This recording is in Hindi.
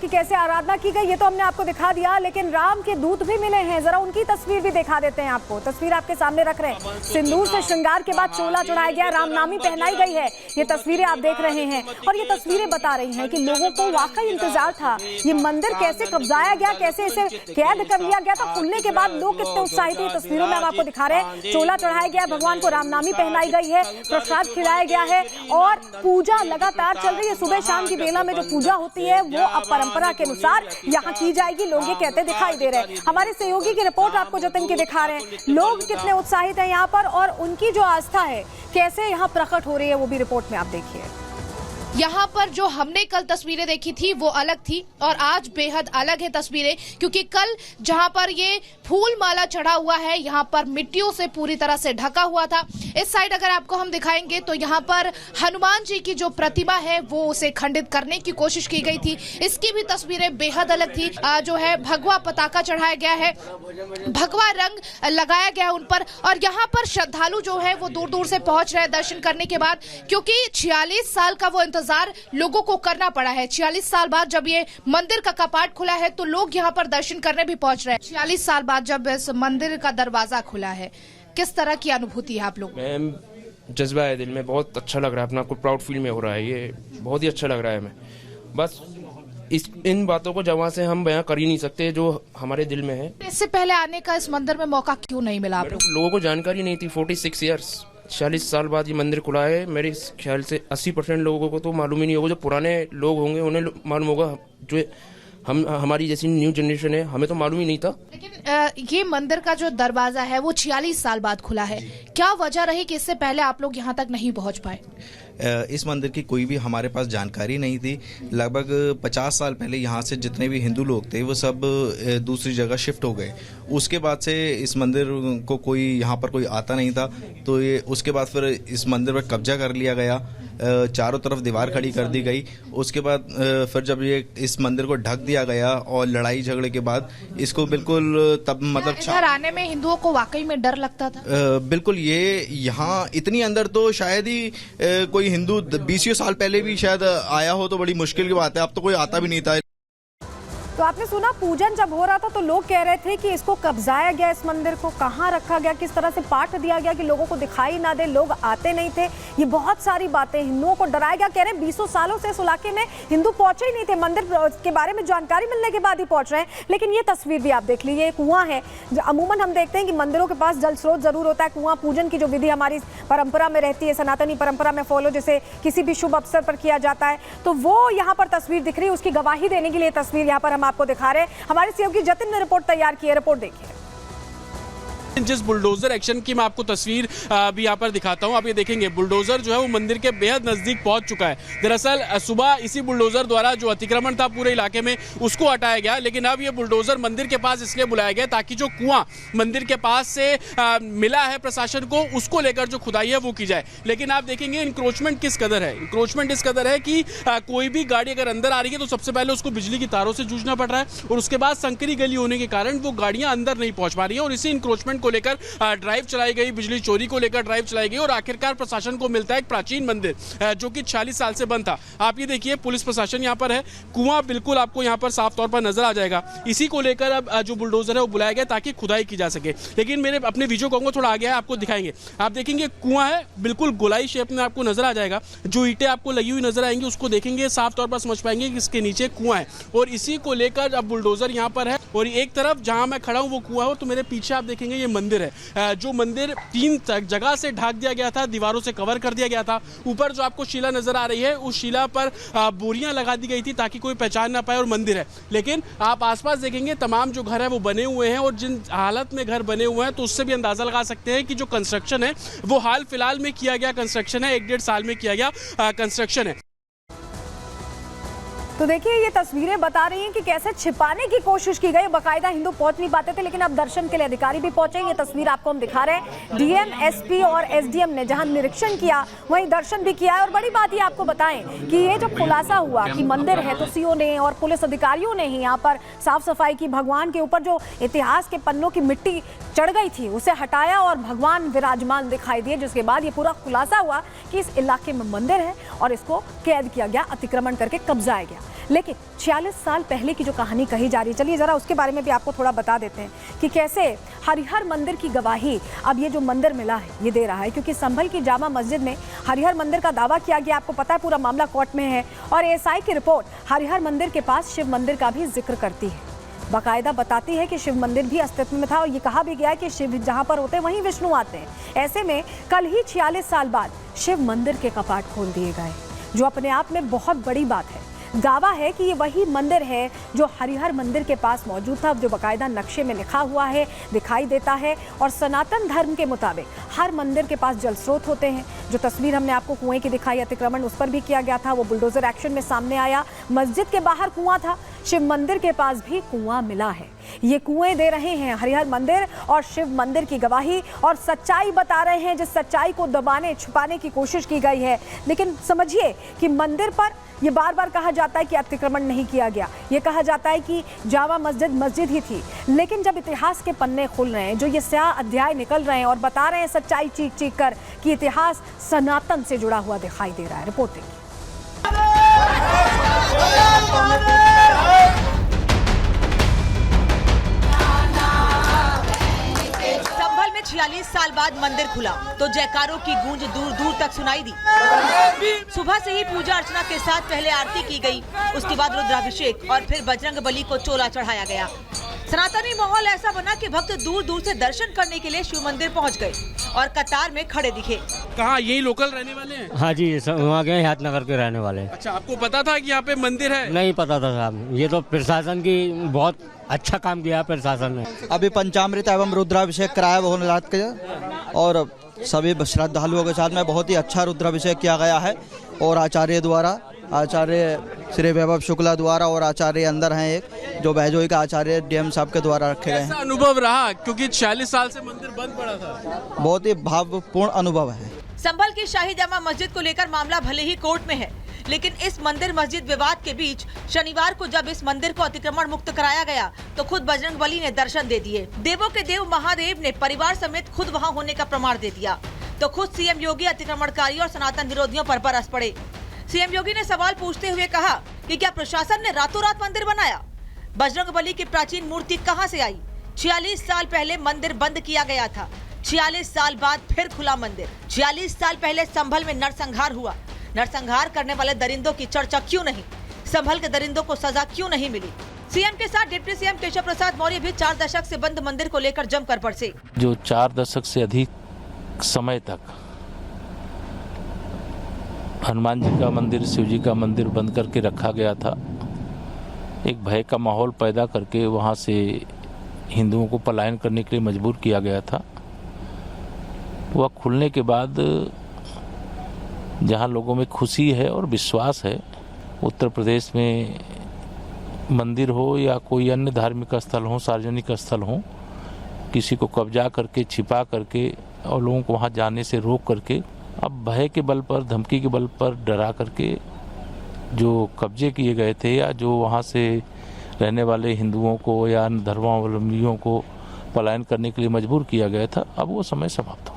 की कैसे आराधना की गई ये तो हमने आपको दिखा दिया, लेकिन राम के दूत भी मिले हैं। जरा उनकी तस्वीर भी दिखा देते हैं आपको। तस्वीर आपके सामने रख रहे हैं। सिंदूर से श्रृंगार के बाद चोला चढ़ाया गया, रामनामी पहनाई गई है। ये तस्वीरें आप देख रहे हैं और ये तस्वीरें बता रही हैं कि लोगों को वाकई इंतजार था। ये मंदिर कैसे कब्जाया गया, कैसे इसे कैद कर लिया गया था, खुलने के बाद लोग कितने उत्साहित थे। तस्वीरों में हम आपको दिखा रहे हैं। चोला चढ़ाया गया, भगवान को रामनामी पहनाई गई है, प्रसाद खिलाया गया है और पूजा लगातार चल रही है। सुबह शाम की बेला में जो पूजा होती है वो अब परंपरा के अनुसार यहाँ की जाएगी। लोग ये कहते दिखाई दे रहे हैं। हमारे सहयोगी की रिपोर्ट आपको जतिन की दिखा रहे हैं। लोग कितने उत्साहित हैं यहाँ पर और उनकी जो आस्था है कैसे यहाँ प्रकट हो रही है वो भी रिपोर्ट में आप देखिए। यहाँ पर जो हमने कल तस्वीरें देखी थी वो अलग थी और आज बेहद अलग है तस्वीरें, क्योंकि कल जहाँ पर ये फूल माला चढ़ा हुआ है यहाँ पर मिट्टियों से पूरी तरह से ढका हुआ था। इस साइड अगर आपको हम दिखाएंगे तो यहाँ पर हनुमान जी की जो प्रतिमा है वो उसे खंडित करने की कोशिश की गई थी। इसकी भी तस्वीरें बेहद अलग थी। जो है भगवा पताका चढ़ाया गया है, भगवा रंग लगाया गया है उन पर और यहाँ पर श्रद्धालु जो है वो दूर दूर से पहुंच रहे हैं दर्शन करने के बाद, क्योंकि 46 साल का वो इंतजार लोगों को करना पड़ा है। 46 साल बाद जब ये मंदिर का कपाट खुला है तो लोग यहाँ पर दर्शन करने भी पहुंच रहे हैं। 46 साल बाद जब इस मंदिर का दरवाजा खुला है, किस तरह की अनुभूति है आप लोग? जज्बा है दिल में, बहुत अच्छा लग रहा है, अपना को प्राउड फील में हो रहा है। ये बहुत ही अच्छा लग रहा है हमें। बस इन बातों को जवां से हम बयां कर ही नहीं सकते जो हमारे दिल में है। इससे पहले आने का इस मंदिर में मौका क्यों नहीं मिला आप लोगों को? जानकारी नहीं थी। 46 ईयर्स 40 साल बाद ये मंदिर खुला है। मेरे ख्याल से 80% लोगों को तो मालूम ही नहीं होगा। जो पुराने लोग होंगे उन्हें मालूम होगा, जो हमारी जैसी न्यू जनरेशन है हमें तो मालूम ही नहीं था। लेकिन ये मंदिर का जो दरवाजा है वो 46 साल बाद खुला है। क्या वजह रही कि इससे पहले आप लोग यहाँ तक नहीं पहुँच पाए? इस मंदिर की कोई भी हमारे पास जानकारी नहीं थी। लगभग 50 साल पहले यहाँ से जितने भी हिंदू लोग थे वो सब दूसरी जगह शिफ्ट हो गए। उसके बाद से इस मंदिर को कोई यहाँ पर कोई आता नहीं था, तो ये उसके बाद फिर इस मंदिर पर कब्जा कर लिया गया। चारों तरफ दीवार खड़ी कर दी गई। उसके बाद फिर जब ये इस मंदिर को ढक दिया गया और लड़ाई झगड़े के बाद इसको बिल्कुल तब मतलब इधर आने में हिंदुओं को वाकई में डर लगता था? बिल्कुल। ये यहाँ इतनी अंदर तो शायद ही कोई हिंदू 20 साल पहले भी शायद आया हो तो बड़ी मुश्किल की बात है। अब तो कोई आता भी नहीं था। तो आपने सुना पूजन जब हो रहा था तो लोग कह रहे थे कि इसको कब्जाया गया, इस मंदिर को कहाँ रखा गया, किस तरह से पाठ दिया गया कि लोगों को दिखाई ना दे, लोग आते नहीं थे। ये बहुत सारी बातें, हिंदुओं को डराया गया। कह रहे हैं 20 सालों से इस इलाके में हिंदू पहुंचे ही नहीं थे, मंदिर के बारे में जानकारी मिलने के बाद ही पहुंच रहे हैं। लेकिन ये तस्वीर भी आप देख लीजिए, ये कुआं है। अमूमन हम देखते हैं कि मंदिरों के पास जल स्रोत जरूर होता है। कुआं पूजन की जो विधि हमारी परंपरा में रहती है, सनातनी परंपरा में फॉलो, जैसे किसी भी शुभ अवसर पर किया जाता है, तो वो यहाँ पर तस्वीर दिख रही है। उसकी गवाही देने के लिए तस्वीर यहाँ पर हम आपको दिखा रहे हैं। हमारे सहयोगी जतिन ने रिपोर्ट तैयार की है, रिपोर्ट देखिए। जिस बुलडोजर एक्शन की मैं आपको तस्वीर भी यहाँ पर दिखाता हूँ, आप ये देखेंगे बुलडोजर जो है वो मंदिर के बेहद नजदीक पहुंच चुका है। दरअसल सुबह इसी बुलडोजर द्वारा जो अतिक्रमण था पूरे इलाके में उसको हटाया गया, लेकिन अब ये बुलडोजर मंदिर के पास इसलिए बुलाया गया ताकि जो कुआं मंदिर के पास से मिला है प्रशासन को, उसको लेकर जो खुदाई है वो की जाए। लेकिन आप देखेंगे इंक्रोचमेंट किस कदर है। इंक्रोचमेंट इस कदर है कि कोई भी गाड़ी अगर अंदर आ रही है तो सबसे पहले उसको बिजली की तारों से जूझना पड़ रहा है और उसके बाद संकरी गली होने के कारण वो गाड़ियां अंदर नहीं पहुंच पा रही है और इसी इंक्रोचमेंट को लेकर ड्राइव चलाई गई, बिजली चोरी को लेकर ड्राइव चलाई गई और आखिरकार प्रशासन को मिलता है एक प्राचीन मंदिर जो कि 46 साल से बंद था। आप ये देखिए पुलिस प्रशासन यहाँ पर है, कुआं बिल्कुल आपको यहाँ पर साफ तौर पर नजर आ जाएगा। इसी को लेकर अब जो बुलडोजर है वो बुलाया गया ताकि खुदाई की जा सके। लेकिन मेरे अपने वीडियो कहूंगा थोड़ा आगे है, आपको दिखाएंगे। आप देखेंगे कुआं है, बिल्कुल गोलाई शेप में आपको नजर आ जाएगा। जो ईंटें आपको लगी हुई नजर आएंगी उसको देखेंगे साफ तौर पर समझ पाएंगे कि इसके नीचे कुआं है और इसी को लेकर अब बुलडोजर यहाँ पर है और एक तरफ जहां मैं खड़ा हूं वो कुआं हो, तो मेरे पीछे आप देखेंगे ये मंदिर है। जो मंदिर 3 जगह से ढक दिया गया था, दीवारों से कवर कर दिया गया था। ऊपर जो आपको शिला नजर आ रही है उस शिला पर बोरियां लगा दी गई थी ताकि कोई पहचान ना पाए और मंदिर है। लेकिन आप आसपास देखेंगे तमाम जो घर है वो बने हुए हैं और जिन हालत में घर बने हुए हैं तो उससे भी अंदाजा लगा सकते हैं कि जो कंस्ट्रक्शन है वो हाल फिलहाल में किया गया कंस्ट्रक्शन है, 1-1.5 साल में किया गया कंस्ट्रक्शन है। तो देखिए ये तस्वीरें बता रही हैं कि कैसे छिपाने की कोशिश की गई। बाकायदा हिंदू पहुंच नहीं पाते थे, लेकिन अब दर्शन के लिए अधिकारी भी पहुंचे। ये तस्वीर आपको हम दिखा रहे हैं। डीएम, एसपी और एसडीएम ने जहां निरीक्षण किया वहीं दर्शन भी किया है। और बड़ी बात ये आपको बताएं कि ये जो खुलासा हुआ कि मंदिर है तो सीओ ने और पुलिस अधिकारियों ने ही यहाँ पर साफ सफाई की। भगवान के ऊपर जो इतिहास के पन्नों की मिट्टी चढ़ गई थी उसे हटाया और भगवान विराजमान दिखाई दिए, जिसके बाद ये पूरा खुलासा हुआ कि इस इलाके में मंदिर है और इसको कैद किया गया, अतिक्रमण करके कब्जाया गया। लेकिन 46 साल पहले की जो कहानी कही जा रही है, चलिए जरा उसके बारे में भी आपको थोड़ा बता देते हैं कि कैसे हरिहर मंदिर की गवाही अब ये जो मंदिर मिला है ये दे रहा है। क्योंकि संभल की जामा मस्जिद में हरिहर मंदिर का दावा किया गया, आपको पता है पूरा मामला कोर्ट में है, और एएसआई की रिपोर्ट हरिहर मंदिर के पास शिव मंदिर का भी जिक्र करती है, बाकायदा बताती है कि शिव मंदिर भी अस्तित्व में था, और ये कहा भी गया है कि शिव जहां पर होते हैं वहीं विष्णु आते हैं। ऐसे में कल ही 46 साल बाद शिव मंदिर के कपाट खोल दिए गए, जो अपने आप में बहुत बड़ी बात है। दावा है कि ये वही मंदिर है जो हरिहर मंदिर के पास मौजूद था, जो बाकायदा नक्शे में लिखा हुआ है, दिखाई देता है। और सनातन धर्म के मुताबिक हर मंदिर के पास जल स्रोत होते हैं। जो तस्वीर हमने आपको कुएं की दिखाई, अतिक्रमण उस पर भी किया गया था, वो बुलडोजर एक्शन में सामने आया। मस्जिद के बाहर कुआं था, शिव मंदिर के पास भी कुआं मिला है। ये कुएं दे रहे हैं हरिहर मंदिर और शिव मंदिर की गवाही, और सच्चाई बता रहे हैं, जिस सच्चाई को दबाने छुपाने की कोशिश की गई है। लेकिन समझिए कि मंदिर पर ये बार बार कहा जाता है कि अतिक्रमण नहीं किया गया, ये कहा जाता है कि जामा मस्जिद मस्जिद ही थी। लेकिन जब इतिहास के पन्ने खुल रहे हैं, जो ये स्याह अध्याय निकल रहे हैं और बता रहे हैं सच्चाई चीख चीख कर कि इतिहास सनातन से जुड़ा हुआ दिखाई दे रहा है। रिपोर्ट देखिए। संभल में 46 साल बाद मंदिर खुला तो जयकारों की गूंज दूर दूर तक सुनाई दी। सुबह से ही पूजा अर्चना के साथ पहले आरती की गई, उसके बाद रुद्राभिषेक और फिर बजरंग बली को चोला चढ़ाया गया। सनातनी माहौल ऐसा बना कि भक्त दूर दूर से दर्शन करने के लिए शिव मंदिर पहुंच गए और कतार में खड़े दिखे। कहाँ, यही लोकल रहने वाले हैं? हाँ जी, वहाँ के हाथनगर के रहने वाले। अच्छा, आपको पता था कि यहाँ पे मंदिर है? नहीं पता था साहब, ये तो प्रशासन की बहुत अच्छा काम किया प्रशासन ने। अभी पंचामृत एवं रुद्राभिषेक कराया भोलेनाथ के, और सभी श्रद्धालुओं के साथ में बहुत ही अच्छा रुद्राभिषेक किया गया है। और आचार्य द्वारा, आचार्य श्री वैभव शुक्ला द्वारा, और आचार्य अंदर हैं एक जो बहजोई का आचार्य डीएम साहब के द्वारा रखे गए हैं। कैसा अनुभव रहा, क्योंकि 46 साल से मंदिर बंद पड़ा था? बहुत ही भावपूर्ण अनुभव है। संभल की शाही जामा मस्जिद को लेकर मामला भले ही कोर्ट में है, लेकिन इस मंदिर मस्जिद विवाद के बीच शनिवार को जब इस मंदिर को अतिक्रमण मुक्त कराया गया तो खुद बजरंग बली ने दर्शन दे दिए। देवों के देव महादेव ने परिवार समेत खुद वहां होने का प्रमाण दे दिया तो खुद सीएम योगी अतिक्रमणकारी और सनातन विरोधियों पर बरस पड़े। सीएम योगी ने सवाल पूछते हुए कहा कि क्या प्रशासन ने रातों रात मंदिर बनाया? बजरंग बली की प्राचीन मूर्ति कहां से आई? 46 साल पहले मंदिर बंद किया गया था, 46 साल बाद फिर खुला मंदिर। 46 साल पहले संभल में नरसंहार हुआ, नरसंहार करने वाले दरिंदों की चर्चा क्यों नहीं? संभल के दरिंदों को सजा क्यों नहीं मिली? सीएम के साथ डिप्टी सीएम केशव प्रसाद मौर्य भी 4 दशक से बंद मंदिर को लेकर जमकर बरसे। जो 4 दशक से अधिक समय तक हनुमान जी का मंदिर, शिव जी का मंदिर बंद करके रखा गया था, एक भय का माहौल पैदा करके वहाँ से हिंदुओं को पलायन करने के लिए मजबूर किया गया था। वह खुलने के बाद जहाँ लोगों में खुशी है और विश्वास है, उत्तर प्रदेश में मंदिर हो या कोई अन्य धार्मिक स्थल हो, सार्वजनिक स्थल हो, किसी को कब्जा करके, छिपा करके और लोगों को वहाँ जाने से रोक करके, अब भय के बल पर, धमकी के बल पर डरा करके जो कब्जे किए गए थे या जो वहाँ से रहने वाले हिंदुओं को या अन्य धर्मावलंबियों को पलायन करने के लिए मजबूर किया गया था, अब वो समय समाप्त हो